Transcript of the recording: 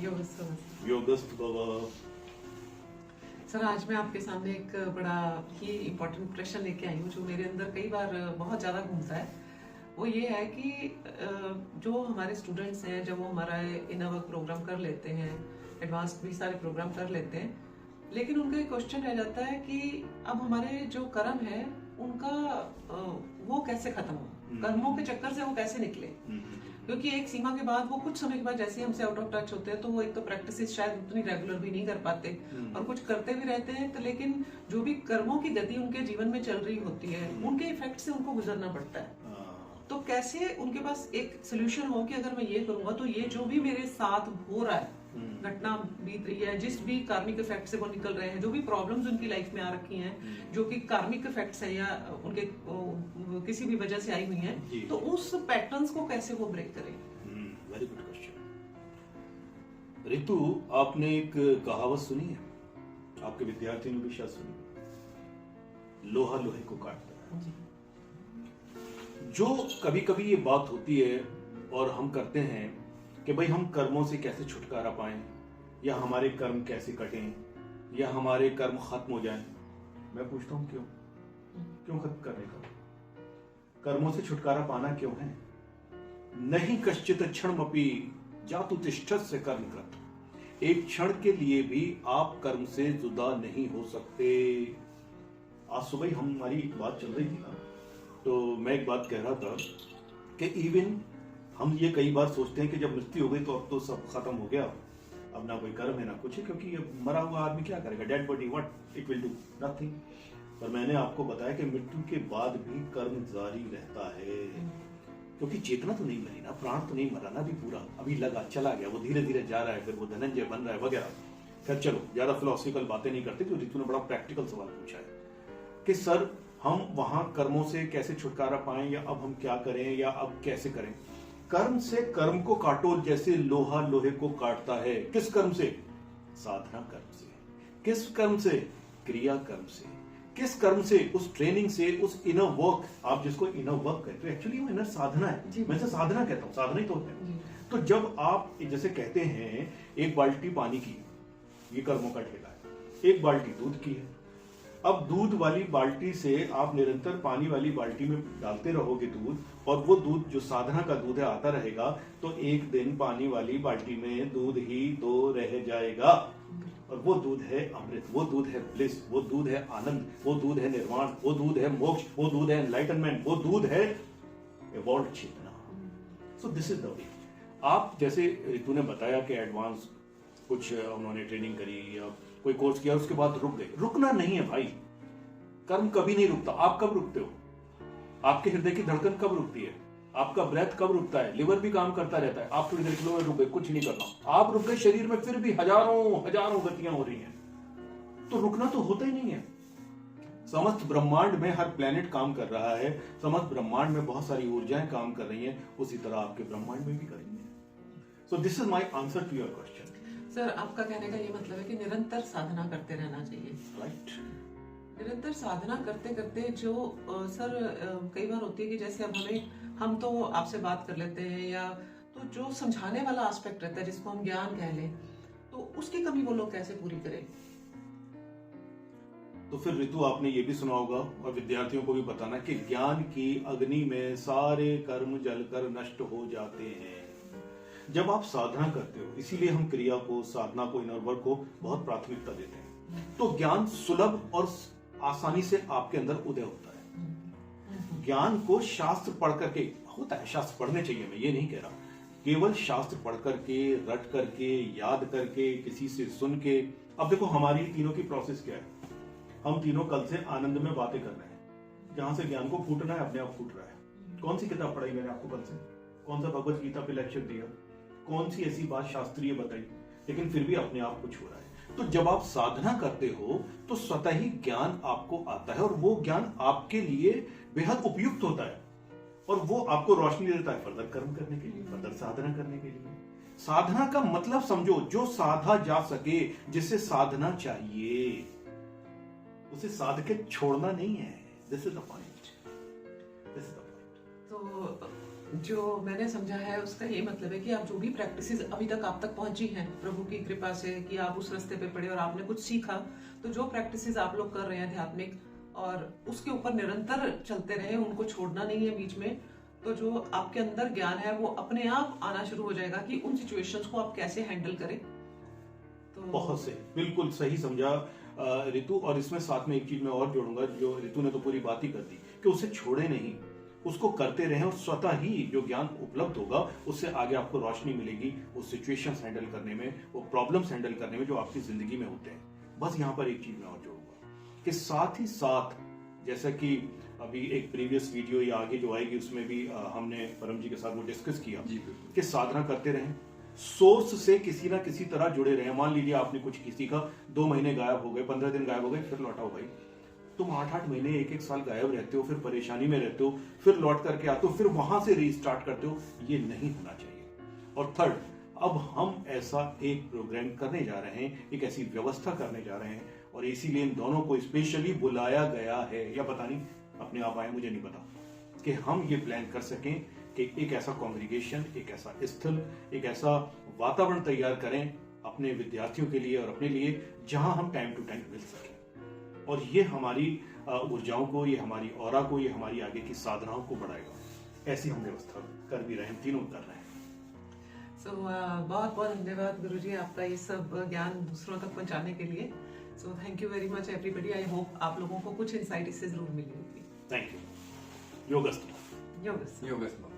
योगस्थ भव। सर, आज मैं आपके सामने एक बड़ा ही इम्पोर्टेंट प्रश्न लेके आई हूँ जो मेरे अंदर कई बार बहुत ज़्यादा घूमता है। वो ये है कि जो हमारे स्टूडेंट्स हैं, जब वो हमारा इनर वर्क प्रोग्राम कर लेते हैं, एडवांस भी सारे प्रोग्राम कर लेते हैं, लेकिन उनका एक क्वेश्चन रह जाता है कि अब हमारे जो कर्म है उनका वो कैसे खत्म हो, कर्मों के चक्कर से वो कैसे निकले। क्योंकि एक सीमा के बाद वो कुछ समय के बाद जैसे हमसे आउट ऑफ टच होते हैं तो वो एक तो प्रैक्टिस शायद उतनी रेगुलर भी नहीं कर पाते और कुछ करते भी रहते हैं, तो लेकिन जो भी कर्मों की गति उनके जीवन में चल रही होती है उनके इफेक्ट से उनको गुजरना पड़ता है। तो कैसे उनके पास एक सोल्यूशन हो कि अगर मैं ये करूंगा तो ये जो भी मेरे साथ हो रहा है, घटना बीत रही है, जिस भी कार्मिक इफेक्ट से वो निकल रहे हैं, जो भी प्रॉब्लम्स उनकी लाइफ में आ रखी हैं जो कि कार्मिक इफेक्ट्स है या उनके किसी भी वजह से आई हुई हैं, तो उस पैटर्न्स को कैसे वो ब्रेक करें। Very good question. रितु, आपने एक कहावत सुनी है, आपके विद्यार्थियों ने भी शायद सुनी, लोहा लोहे को काटता है। जो कभी कभी ये बात होती है और हम करते हैं कि भाई हम कर्मों से कैसे छुटकारा पाएं, या हमारे कर्म कैसे कटें, या हमारे कर्म खत्म हो जाएं। मैं पूछता हूं क्यों खत्म करने का, कर्मों से छुटकारा पाना क्यों है। नहीं कश्चित क्षणमपि जातु तिष्ठस्य कर्मकृत। एक क्षण के लिए भी आप कर्म से जुदा नहीं हो सकते। आज सुबह हमारी बात चल रही थी ना, तो मैं एक बात कह रहा था कि इवन हम ये कई बार सोचते हैं कि जब मृत्यु हो गई तो अब तो सब खत्म हो गया, अब ना कोई कर्म है ना कुछ है, क्योंकि मरा हुआ आदमी क्या करेगा, dead body what it will do, nothing. पर मैंने आपको बताया कि मृत्यु के बाद भी कर्म जारी रहता है, क्योंकि चेतना तो नहीं मरी ना, प्राण तो नहीं मरा ना अभी पूरा, अभी लगा चला गया, वो धीरे धीरे जा रहा है, फिर वो धनंजय बन रहा है वगैरह। फिर चलो ज्यादा फिलोसफिकल बातें नहीं करते, तो रितु ने बड़ा प्रैक्टिकल सवाल पूछा है कि सर हम वहां कर्मों से कैसे छुटकारा पाएं, या अब हम क्या करें, या अब कैसे करें। कर्म से कर्म को काटो जैसे लोहा लोहे को काटता है। किस कर्म से? साधना कर्म से। किस कर्म से? क्रिया कर्म से। किस कर्म से? उस ट्रेनिंग से, उस इनर वर्क, आप जिसको इनर वर्क कहते हो, एक्चुअली वो इनर साधना है, मैं तो साधना कहता हूं, साधना ही तो है। तो जब आप जैसे कहते हैं एक बाल्टी पानी की, ये कर्मों का ठेला है, एक बाल्टी दूध की है। अब दूध वाली बाल्टी से आप निरंतर पानी वाली बाल्टी में डालते रहोगे दूध, और वो दूध जो साधना का दूध है आता रहेगा, तो एक दिन पानी वाली बाल्टी में दूध ही तो रह जाएगा। और वो दूध है अमृत, वो दूध है ब्लिस, वो दूध है आनंद, वो दूध है निर्वाण, वो दूध है मोक्ष, वो दूध है एनलाइटनमेंट, वो दूध है एवॉल्व चेतना। So this is the way. आप जैसे रितु ने बताया कि एडवांस कुछ उन्होंने ट्रेनिंग करी या कोई कोर्स किया, उसके बाद रुक गए। रुकना नहीं है भाई, कर्म कभी नहीं रुकता। आप कब रुकते हो? आपके हृदय की धड़कन कब रुकती है? आपका ब्रेथ कब रुकता है? लिवर भी काम करता रहता है। आप थोड़ी देर के लिए रुक गए, कुछ नहीं करना, आप रुक गए, शरीर में फिर भी हजारों गतियां हो रही हैं। तो रुकना तो होता ही नहीं है। समस्त ब्रह्मांड में हर प्लेनेट काम कर रहा है, समस्त ब्रह्मांड में बहुत सारी ऊर्जाएं काम कर रही हैं, उसी तरह आपके ब्रह्मांड में भी करेंगे। So this is my answer to your question. Sir, आपका कहने का ये मतलब है कि निरंतर साधना करते रहना चाहिए। राइट। निरंतर साधना करते करते जो सर कई बार होती है कि जैसे अब हम तो आपसे बात कर लेते हैं, या तो जो समझाने वाला एस्पेक्ट रहता है जिसको हम ज्ञान कह लें, तो उसकी कमी वो लोग कैसे पूरी करें। तो फिर रितु, आपने ये भी सुना होगा और विद्यार्थियों को भी बताना कि ज्ञान की अग्नि में सारे कर्म जलकर नष्ट हो जाते हैं जब आप साधना करते हो। इसीलिए हम क्रिया को, साधना को, इनर वर्क को बहुत प्राथमिकता देते हैं। तो ज्ञान सुलभ और आसानी से आपके अंदर उदय होता है। ज्ञान को शास्त्र पढ़ करके होता है, शास्त्र पढ़ने चाहिए, मैं ये नहीं कह रहा, केवल शास्त्र पढ़ करके, रट करके, याद करके, किसी से सुन के। अब देखो हमारी तीनों की प्रोसेस क्या है, हम तीनों कल से आनंद में बातें कर रहे हैं। जहां से ज्ञान को फूटना है अपने आप फूट रहा है। कौन सी किताब पढ़ाई मैंने आपको कल से? कौन सा भगवत गीता पे लेक्चर दिया? कौन सी ऐसी बात शास्त्रीय बताई? लेकिन फिर भी अपने आप कुछ हो रहा है। तो जब आप साधना करते हो तो स्वतः ही ज्ञान आपको आता है, और वो ज्ञान आपके लिए बेहद उपयुक्त होता है, और वो आपको रोशनी देता है फर्दर कर्म करने के लिए, फर्दर साधना करने के लिए। साधना का मतलब समझो, जो साधा जा सके, जिसे साधना चाहिए, उसे साध के छोड़ना नहीं है। This is the point, this is the point. तो जो मैंने समझा है उसका ये मतलब है कि आप जो भी प्रैक्टिसेस अभी तक आप तक पहुंची हैं प्रभु की कृपा से, कि आप उस रास्ते पे पड़े और आपने कुछ सीखा, तो जो प्रैक्टिसेस आप लोग कर रहे हैं आध्यात्मिक, और उसके ऊपर निरंतर चलते रहे, उनको छोड़ना नहीं है बीच में, तो जो आपके अंदर ज्ञान है वो अपने आप आना शुरू हो जाएगा कि उन सिचुएशंस को आप कैसे हैंडल करें। तो बहुत सही, बिल्कुल सही समझा ऋतु। और इसमें साथ में एक चीज मैं और जोड़ूंगा, जो ऋतु ने तो पूरी बात ही कर दी, कि उसे छोड़े नहीं, उसको करते रहें, और स्वतः ही जो ज्ञान उपलब्ध होगा उससे आगे आपको रोशनी मिलेगी वो सिचुएशंस हैंडल करने में, वो प्रॉब्लम्स हैंडल करने में जो आपकी जिंदगी में होते हैं। बस यहाँ पर एक चीज मैं और जोड़ूंगा कि साथ ही साथ, जैसा कि अभी एक प्रीवियस वीडियो या आगे जो आएगी उसमें भी हमने परम जी के साथ वो डिस्कस किया कि साधना करते रहें, सोर्स से किसी ना किसी तरह जुड़े रहे। मान लीजिए आपने कुछ किसी का 2 महीने गायब हो गए, 15 दिन गायब हो गए, फिर लौटाओ भाई। तुम 8-8 महीने 1-1 साल गायब रहते हो, फिर परेशानी में रहते हो, फिर लौट करके आते हो, फिर वहां से रीस्टार्ट करते हो, ये नहीं होना चाहिए। और थर्ड, अब हम ऐसा एक प्रोग्राम करने जा रहे हैं, एक ऐसी व्यवस्था करने जा रहे हैं, और इसीलिए इन दोनों को स्पेशली बुलाया गया है, या पता नहीं अपने आप आए, मुझे नहीं पता, कि हम ये प्लान कर सकें कि एक ऐसा कॉन्ग्रीगेशन, एक ऐसा स्थल, एक ऐसा वातावरण तैयार करें अपने विद्यार्थियों के लिए और अपने लिए, जहां हम टाइम टू टाइम मिल सकें। और ये हमारी ऊर्जाओं को, ये हमारी ऑरा को, ये हमारी आगे की साधनाओं को बढ़ाएगा। ऐसी हम व्यवस्था कर भी रहे हैं, तीनों कर रहे हैं। सो बहुत बहुत धन्यवाद गुरुजी आपका ये सब ज्ञान दूसरों तक पहुंचाने के लिए। So thank you very much everybody. I hope आप लोगों को कुछ इंसाइट इससे जरूर मिली होगी। Thank you. योगस्थ। योगस्थ। योगस्थ।